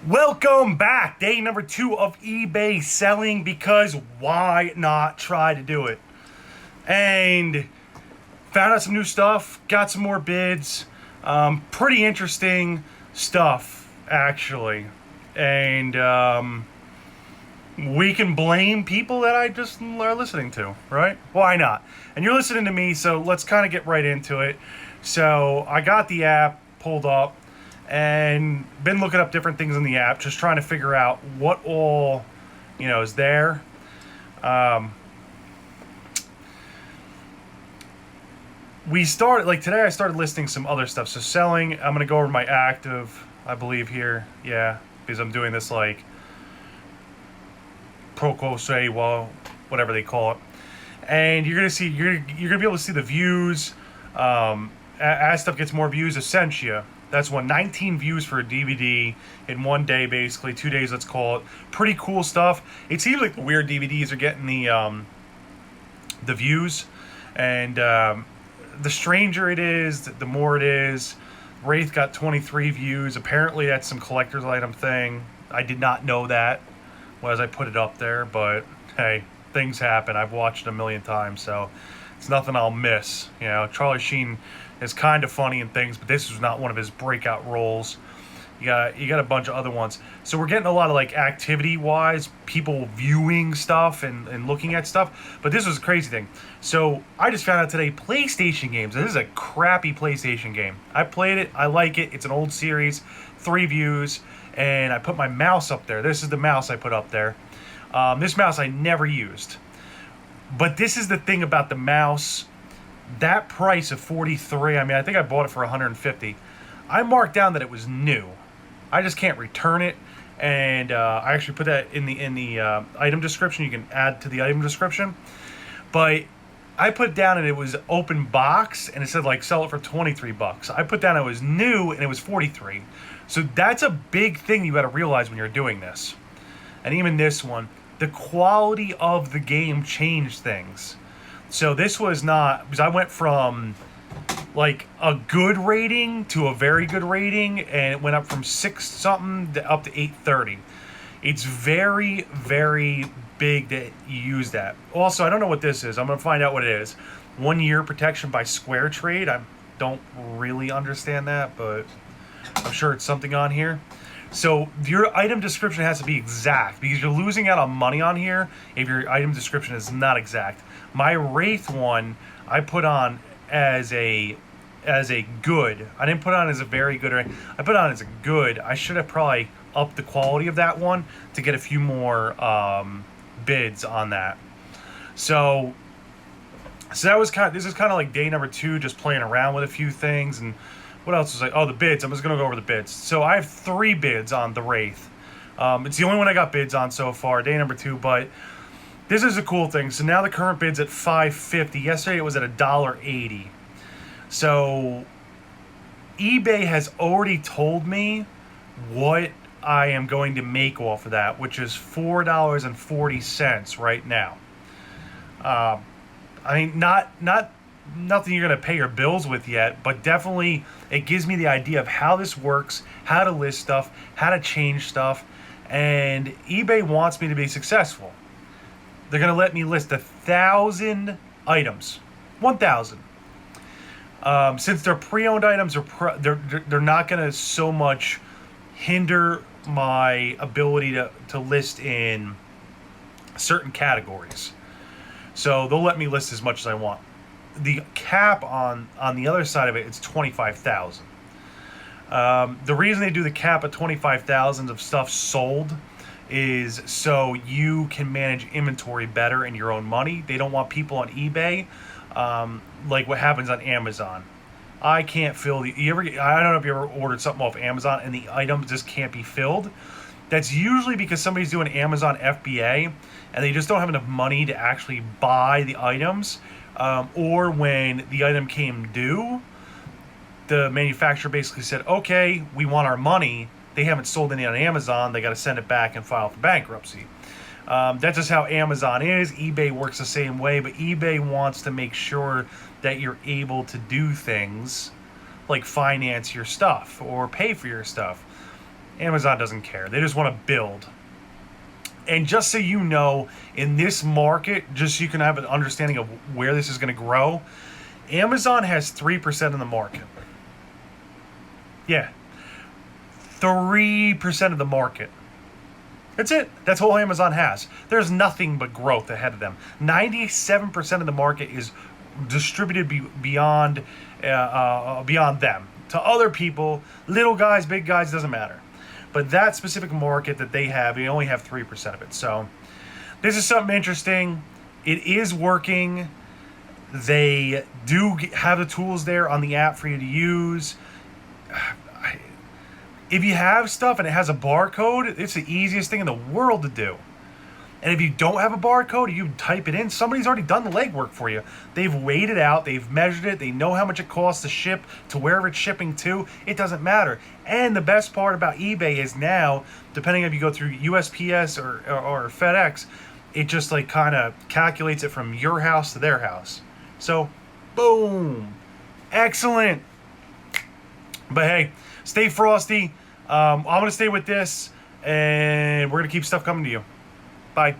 Welcome back. Day number 2 of eBay selling, because why not try to do it? And found out some new stuff, got some more bids. Pretty interesting stuff, actually. And we can blame people that I just are listening to, right? Why not? And you're listening to me, so let's kind of get right into it. So I got the app pulled up and been looking up different things in the app, just trying to figure out what all, is there. We started, today I started listing some other stuff. So selling, I'm going to go over my active, I believe here. Yeah, because I'm doing this pro quo say, well, whatever they call it. And you're going to see, you're going to be able to see the views. As stuff gets more views, Essentia. That's 19 views for a DVD in one day, basically 2 days. Let's call it. Pretty cool stuff. It seems like the weird DVDs are getting the views, and the stranger it is, the more it is. WRAITH got 23 views. Apparently, that's some collector's item thing. I did not know that as I put it up there, but hey, things happen. I've watched it a million times, so it's nothing I'll miss. Charlie Sheen is kind of funny and things, but this was not one of his breakout roles. You got a bunch of other ones. So we're getting a lot of activity-wise, people viewing stuff and looking at stuff. But this was a crazy thing. So I just found out today, PlayStation games. This is a crappy PlayStation game. I played it. I like it. It's an old series, 3 views, and I put my mouse up there. This is the mouse I put up there. This mouse I never used. But this is the thing about the mouse. That price of $43, I think I bought it for $150. I marked down that it was new. I just can't return it, and I actually put that in the item description. You can add to the item description, but I put down and it was open box, and it said sell it for $23. I put down it was new, and it was $43. So that's a big thing you got to realize when you're doing this. And even this one, the quality of the game changed things. So this was not, because I went from a good rating to a very good rating, and it went up from 6 something to up to 830. It's very, very big that you use that. Also, I don't know what this is. I'm going to find out what it is. 1 year protection by Square Trade. I don't really understand that, but I'm sure it's something on here. So your item description has to be exact, because you're losing out on money on here if your item description is not exact. My WRAITH one I put on as a good. I didn't put on as a very good. I put on as a good. I should have probably upped the quality of that one to get a few more bids on that. So that was this is kind of like day number 2, just playing around with a few things. And what else was the bids? I'm just gonna go over the bids. So I have 3 bids on the WRAITH. It's the only one I got bids on so far, day number 2, but this is a cool thing. So now the current bid's at $5.50. Yesterday it was at $1.80. So eBay has already told me what I am going to make off of that, which is $4.40 right now. Nothing you're going to pay your bills with yet, but definitely it gives me the idea of how this works, how to list stuff, how to change stuff, and eBay wants me to be successful. They're going to let me list 1,000 items. 1,000. Since they're pre-owned items, they're not going to so much hinder my ability to list in certain categories. So they'll let me list as much as I want. The cap on the other side of it is 25,000. The reason they do the cap at 25,000 of stuff sold is so you can manage inventory better in your own money. They don't want people on eBay like what happens on Amazon. I can't fill I don't know if you ever ordered something off Amazon and the item just can't be filled. That's usually because somebody's doing Amazon FBA and they just don't have enough money to actually buy the items, or when the item came due, the manufacturer basically said, okay, we want our money. They haven't sold any on Amazon. They got to send it back and file for bankruptcy. That's just how Amazon is. eBay works the same way, but eBay wants to make sure that you're able to do things like finance your stuff or pay for your stuff. Amazon doesn't care. They just want to build. And just so you know, in this market, just so you can have an understanding of where this is going to grow, Amazon has 3% of the market. Yeah. 3% of the market. That's it. That's all Amazon has. There's nothing but growth ahead of them. 97% of the market is distributed beyond them. To other people, little guys, big guys, doesn't matter. But that specific market that they have, they only have 3% of it. So this is something interesting. It is working. They do have the tools there on the app for you to use. If you have stuff and it has a barcode, it's the easiest thing in the world to do. And if you don't have a barcode, you type it in. Somebody's already done the legwork for you. They've weighed it out. They've measured it. They know how much it costs to ship to wherever it's shipping to. It doesn't matter. And the best part about eBay is now, depending if you go through USPS or FedEx, it just like kind of calculates it from your house to their house. So, boom. Excellent. But hey, stay frosty. I'm going to stay with this, and we're going to keep stuff coming to you. Bye.